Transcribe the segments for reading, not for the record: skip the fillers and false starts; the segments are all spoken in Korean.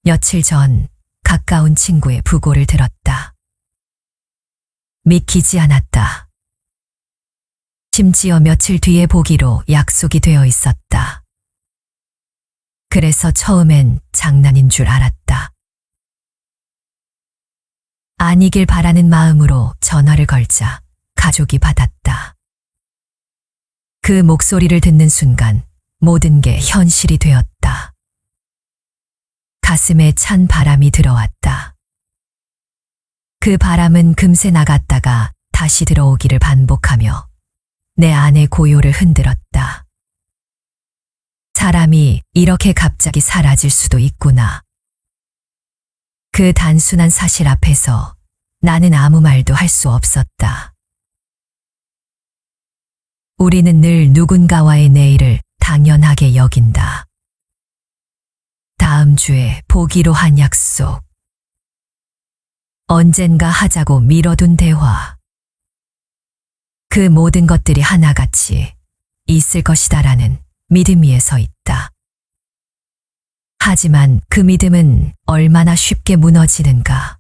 며칠 전 가까운 친구의 부고를 들었다. 믿기지 않았다. 심지어 며칠 뒤에 보기로 약속이 되어 있었다. 그래서 처음엔 장난인 줄 알았다. 아니길 바라는 마음으로 전화를 걸자 가족이 받았다. 그 목소리를 듣는 순간 모든 게 현실이 되었다. 가슴에 찬 바람이 들어왔다. 그 바람은 금세 나갔다가 다시 들어오기를 반복하며 내 안의 고요를 흔들었다. 사람이 이렇게 갑자기 사라질 수도 있구나. 그 단순한 사실 앞에서 나는 아무 말도 할 수 없었다. 우리는 늘 누군가와의 내일을 당연하게 여긴다. 다음 주에 보기로 한 약속. 언젠가 하자고 미뤄둔 대화. 그 모든 것들이 하나같이 있을 것이다라는 믿음 위에 서 있다. 하지만 그 믿음은 얼마나 쉽게 무너지는가.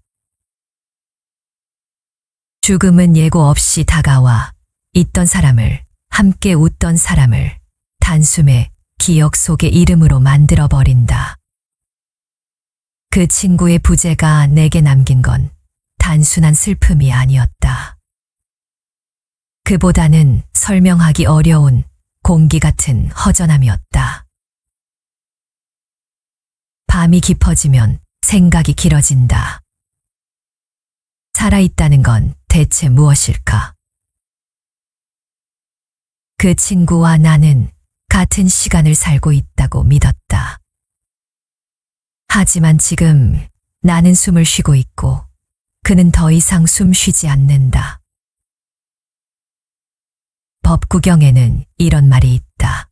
죽음은 예고 없이 다가와 있던 사람을, 함께 웃던 사람을 단숨에 기억 속의 이름으로 만들어버린다. 그 친구의 부재가 내게 남긴 건 단순한 슬픔이 아니었다. 그보다는 설명하기 어려운 공기 같은 허전함이었다. 밤이 깊어지면 생각이 길어진다. 살아있다는 건 대체 무엇일까? 그 친구와 나는 같은 시간을 살고 있다고 믿었다. 하지만 지금 나는 숨을 쉬고 있고 그는 더 이상 숨 쉬지 않는다. 법구경에는 이런 말이 있다.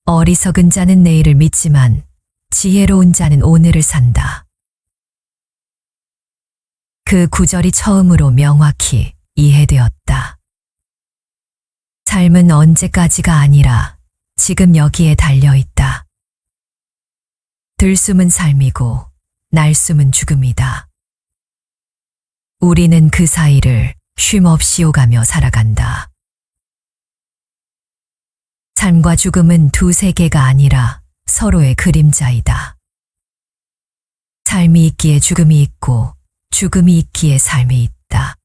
어리석은 자는 내일을 믿지만 지혜로운 자는 오늘을 산다. 그 구절이 처음으로 명확히 이해되었다. 삶은 언제까지가 아니라 지금 여기에 달려있다. 들숨은 삶이고 날숨은 죽음이다. 우리는 그 사이를 쉼없이 오가며 살아간다. 삶과 죽음은 두 세계가 아니라 서로의 그림자이다. 삶이 있기에 죽음이 있고 죽음이 있기에 삶이 있다.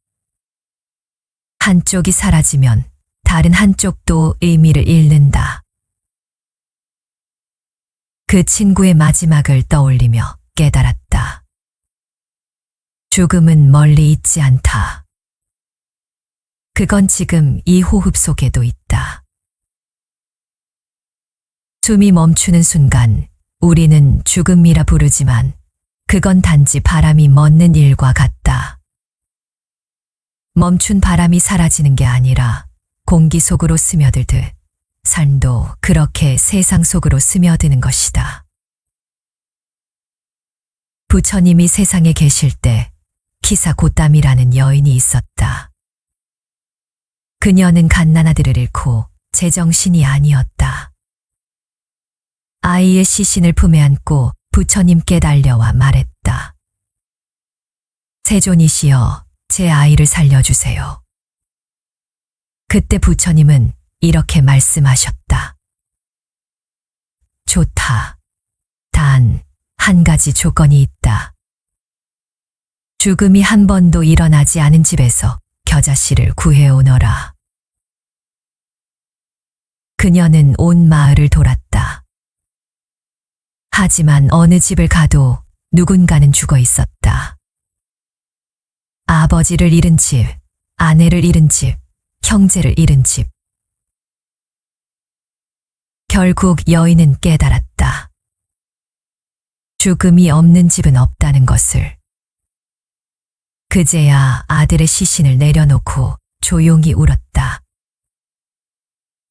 한쪽이 사라지면 다른 한쪽도 의미를 잃는다. 그 친구의 마지막을 떠올리며 깨달았다. 죽음은 멀리 있지 않다. 그건 지금 이 호흡 속에도 있다. 숨이 멈추는 순간 우리는 죽음이라 부르지만 그건 단지 바람이 멎는 일과 같다. 멈춘 바람이 사라지는 게 아니라 공기 속으로 스며들듯 삶도 그렇게 세상 속으로 스며드는 것이다. 부처님이 세상에 계실 때 키사 고땀이라는 여인이 있었다. 그녀는 갓난아들을 잃고 제정신이 아니었다. 아이의 시신을 품에 안고 부처님께 달려와 말했다. 세존이시여, 제 아이를 살려주세요. 그때 부처님은 이렇게 말씀하셨다. 좋다. 단, 한 가지 조건이 있다. 죽음이 한 번도 일어나지 않은 집에서 겨자씨를 구해오너라. 그녀는 온 마을을 돌았다. 하지만 어느 집을 가도 누군가는 죽어 있었다. 아버지를 잃은 집, 아내를 잃은 집, 형제를 잃은 집. 결국 여인은 깨달았다. 죽음이 없는 집은 없다는 것을. 그제야 아들의 시신을 내려놓고 조용히 울었다.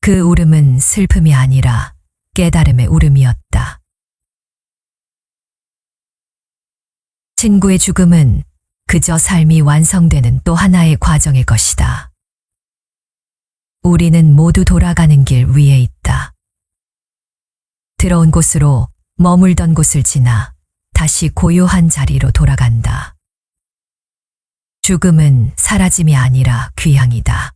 그 울음은 슬픔이 아니라 깨달음의 울음이었다. 친구의 죽음은 그저 삶이 완성되는 또 하나의 과정일 것이다. 우리는 모두 돌아가는 길 위에 있다. 들어온 곳으로 머물던 곳을 지나 다시 고요한 자리로 돌아간다. 죽음은 사라짐이 아니라 귀향이다.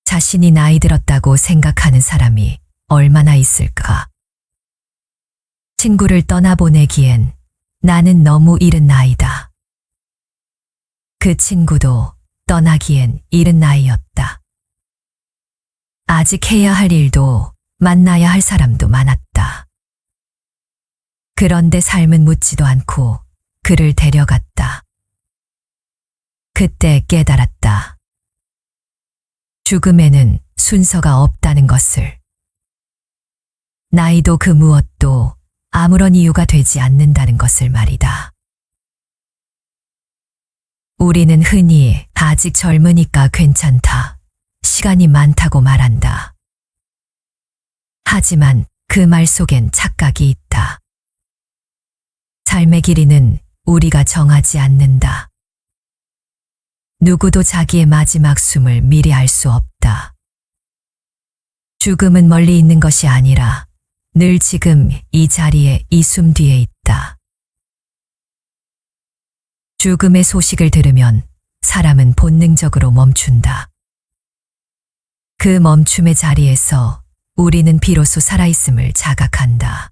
자신이 나이 들었다고 생각하는 사람이 얼마나 있을까? 친구를 떠나보내기엔 나는 너무 이른 나이다. 그 친구도 떠나기엔 이른 나이였다. 아직 해야 할 일도 만나야 할 사람도 많았다. 그런데 삶은 묻지도 않고 그를 데려갔다. 그때 깨달았다. 죽음에는 순서가 없다는 것을. 나이도 그 무엇도 아무런 이유가 되지 않는다는 것을 말이다. 우리는 흔히 아직 젊으니까 괜찮다, 시간이 많다고 말한다. 하지만 그 말 속엔 착각이 있다. 삶의 길이는 우리가 정하지 않는다. 누구도 자기의 마지막 숨을 미리 알 수 없다. 죽음은 멀리 있는 것이 아니라 늘 지금 이 자리에 이 숨 뒤에 있다. 죽음의 소식을 들으면 사람은 본능적으로 멈춘다. 그 멈춤의 자리에서 우리는 비로소 살아있음을 자각한다.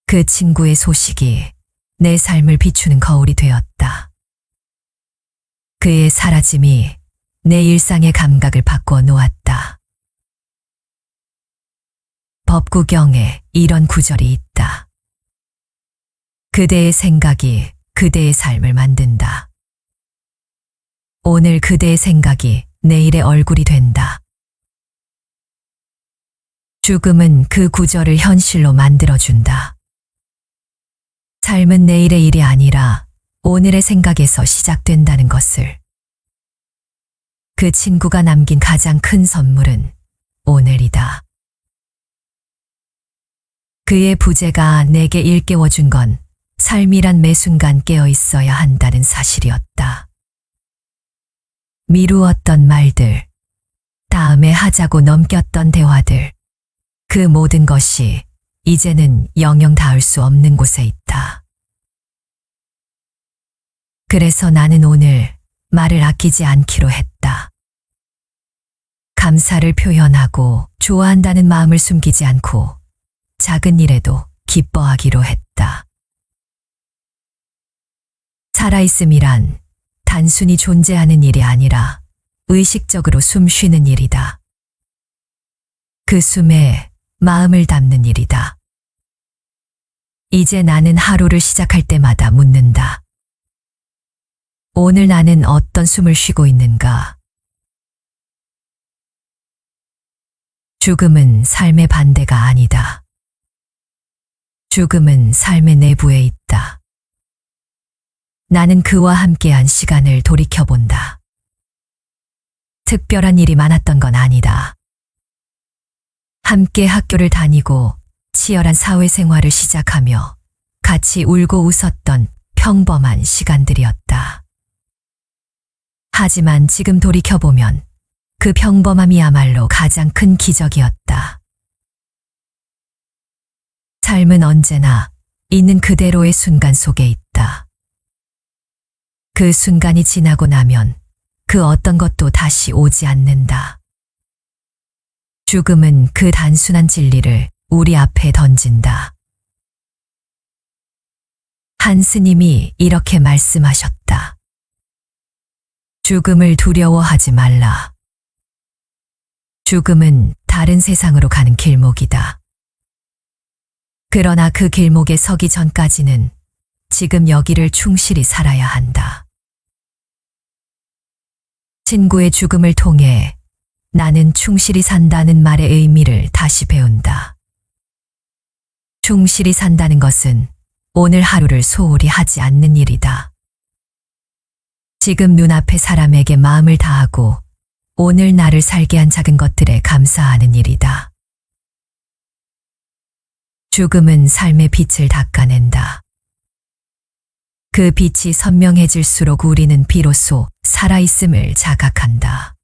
그 친구의 소식이 내 삶을 비추는 거울이 되었다. 그의 사라짐이 내 일상의 감각을 바꿔 놓았다. 법구경에 이런 구절이 있다. 그대의 생각이 그대의 삶을 만든다. 오늘 그대의 생각이 내일의 얼굴이 된다. 죽음은 그 구절을 현실로 만들어준다. 삶은 내일의 일이 아니라 오늘의 생각에서 시작된다는 것을. 그 친구가 남긴 가장 큰 선물은 오늘이다. 그의 부재가 내게 일깨워준 건 삶이란 매 순간 깨어 있어야 한다는 사실이었다. 미루었던 말들, 다음에 하자고 넘겼던 대화들, 그 모든 것이 이제는 영영 닿을 수 없는 곳에 있다. 그래서 나는 오늘 말을 아끼지 않기로 했다. 감사를 표현하고 좋아한다는 마음을 숨기지 않고 작은 일에도 기뻐하기로 했다. 살아있음이란 단순히 존재하는 일이 아니라 의식적으로 숨 쉬는 일이다. 그 숨에 마음을 담는 일이다. 이제 나는 하루를 시작할 때마다 묻는다. 오늘 나는 어떤 숨을 쉬고 있는가? 죽음은 삶의 반대가 아니다. 죽음은 삶의 내부에 있다. 나는 그와 함께한 시간을 돌이켜본다. 특별한 일이 많았던 건 아니다. 함께 학교를 다니고 치열한 사회생활을 시작하며 같이 울고 웃었던 평범한 시간들이었다. 하지만 지금 돌이켜보면 그 평범함이야말로 가장 큰 기적이었다. 삶은 언제나 있는 그대로의 순간 속에 있다. 그 순간이 지나고 나면 그 어떤 것도 다시 오지 않는다. 죽음은 그 단순한 진리를 우리 앞에 던진다. 한 스님이 이렇게 말씀하셨다. 죽음을 두려워하지 말라. 죽음은 다른 세상으로 가는 길목이다. 그러나 그 길목에 서기 전까지는 지금 여기를 충실히 살아야 한다. 친구의 죽음을 통해 나는 충실히 산다는 말의 의미를 다시 배운다. 충실히 산다는 것은 오늘 하루를 소홀히 하지 않는 일이다. 지금 눈앞의 사람에게 마음을 다하고 오늘 나를 살게 한 작은 것들에 감사하는 일이다. 죽음은 삶의 빛을 닦아낸다. 그 빛이 선명해질수록 우리는 비로소 살아있음을 자각한다.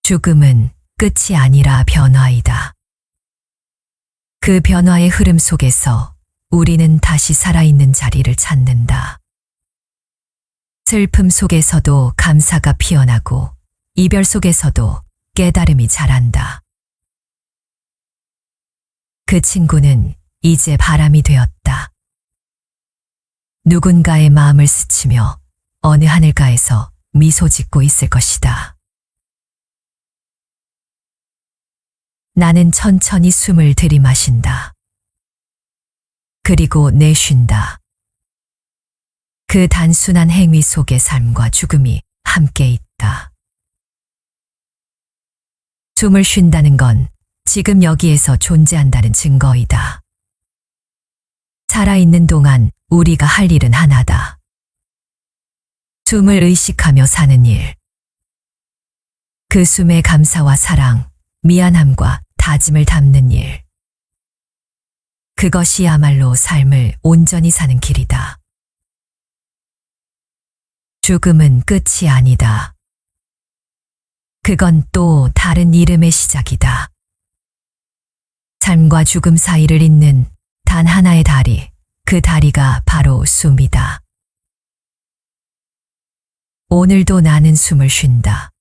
죽음은 끝이 아니라 변화이다. 그 변화의 흐름 속에서 우리는 다시 살아있는 자리를 찾는다. 슬픔 속에서도 감사가 피어나고 이별 속에서도 깨달음이 자란다. 그 친구는 이제 바람이 되었다. 누군가의 마음을 스치며 어느 하늘가에서 미소 짓고 있을 것이다. 나는 천천히 숨을 들이마신다. 그리고 내쉰다. 그 단순한 행위 속에 삶과 죽음이 함께 있다. 숨을 쉰다는 건 지금 여기에서 존재한다는 증거이다. 살아있는 동안 우리가 할 일은 하나다. 숨을 의식하며 사는 일. 그 숨에 감사와 사랑, 미안함과 다짐을 담는 일. 그것이야말로 삶을 온전히 사는 길이다. 죽음은 끝이 아니다. 그건 또 다른 이름의 시작이다. 삶과 죽음 사이를 잇는 단 하나의 다리, 그 다리가 바로 숨이다. 오늘도 나는 숨을 쉰다.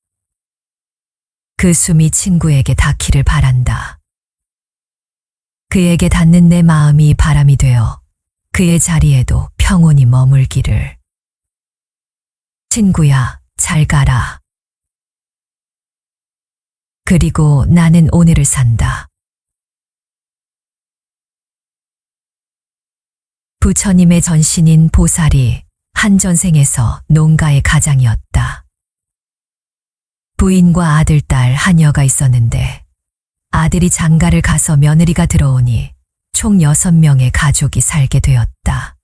그 숨이 친구에게 닿기를 바란다. 그에게 닿는 내 마음이 바람이 되어 그의 자리에도 평온히 머물기를. 친구야, 잘 가라. 그리고 나는 오늘을 산다. 부처님의 전신인 보살이 한 전생에서 농가의 가장이었다. 부인과 아들, 딸, 하녀가 있었는데 아들이 장가를 가서 며느리가 들어오니 총 6명의 가족이 살게 되었다.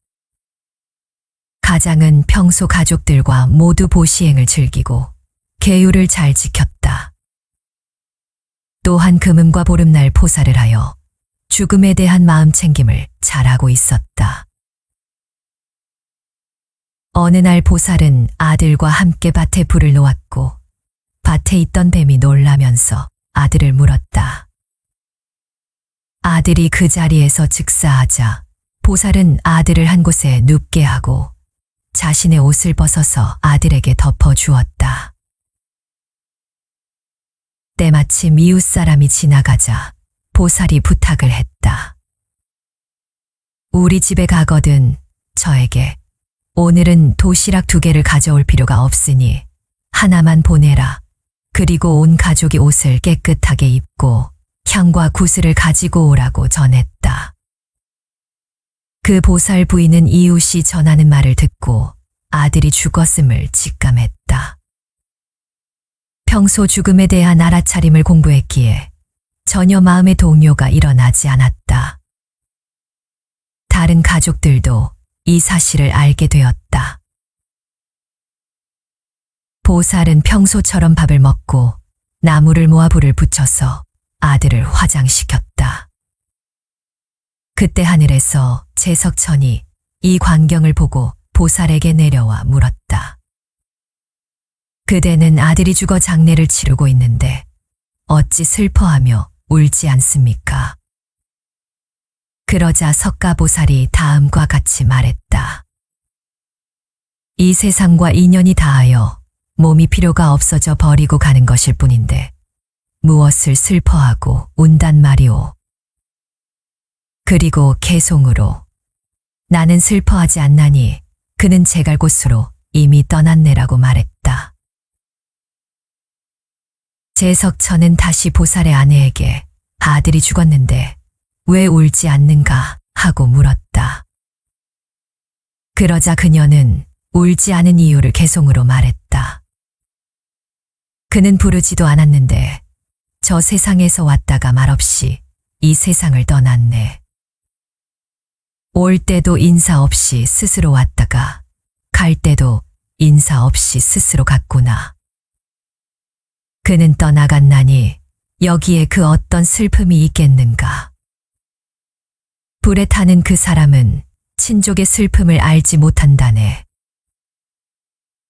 가장은 평소 가족들과 모두 보시행을 즐기고 계율을 잘 지켰다. 또한 금음과 보름날 포사를 하여 죽음에 대한 마음 챙김을 잘하고 있었다. 어느 날 보살은 아들과 함께 밭에 불을 놓았고 밭에 있던 뱀이 놀라면서 아들을 물었다. 아들이 그 자리에서 즉사하자 보살은 아들을 한 곳에 눕게 하고 자신의 옷을 벗어서 아들에게 덮어주었다. 때마침 이웃 사람이 지나가자 보살이 부탁을 했다. 우리 집에 가거든 저에게 오늘은 도시락 2개를 가져올 필요가 없으니 하나만 보내라. 그리고 온 가족이 옷을 깨끗하게 입고 향과 구슬을 가지고 오라고 전했다. 그 보살 부인은 이웃이 전하는 말을 듣고 아들이 죽었음을 직감했다. 평소 죽음에 대한 알아차림을 공부했기에 전혀 마음의 동요가 일어나지 않았다. 다른 가족들도 이 사실을 알게 되었다. 보살은 평소처럼 밥을 먹고 나무를 모아 불을 붙여서 아들을 화장시켰다. 그때 하늘에서 제석천이 이 광경을 보고 보살에게 내려와 물었다. 그대는 아들이 죽어 장례를 치르고 있는데 어찌 슬퍼하며 울지 않습니까? 그러자 석가보살이 다음과 같이 말했다. 이 세상과 인연이 닿아여 몸이 필요가 없어져 버리고 가는 것일 뿐인데 무엇을 슬퍼하고 운단 말이오. 그리고 개송으로 나는 슬퍼하지 않나니 그는 제갈 곳으로 이미 떠났네라고 말했다. 제석천은 다시 보살의 아내에게 아들이 죽었는데 왜 울지 않는가 하고 물었다. 그러자 그녀는 울지 않은 이유를 개송으로 말했다. 그는 부르지도 않았는데 저 세상에서 왔다가 말없이 이 세상을 떠났네. 올 때도 인사 없이 스스로 왔다가 갈 때도 인사 없이 스스로 갔구나. 그는 떠나갔나니 여기에 그 어떤 슬픔이 있겠는가. 불에 타는 그 사람은 친족의 슬픔을 알지 못한다네.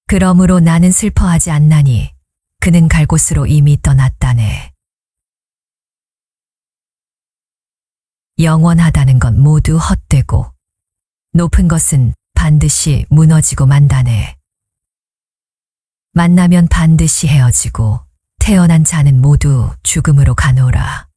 그러므로 나는 슬퍼하지 않나니 그는 갈 곳으로 이미 떠났다네. 영원하다는 건 모두 헛되고 높은 것은 반드시 무너지고 만다네. 만나면 반드시 헤어지고 태어난 자는 모두 죽음으로 가노라.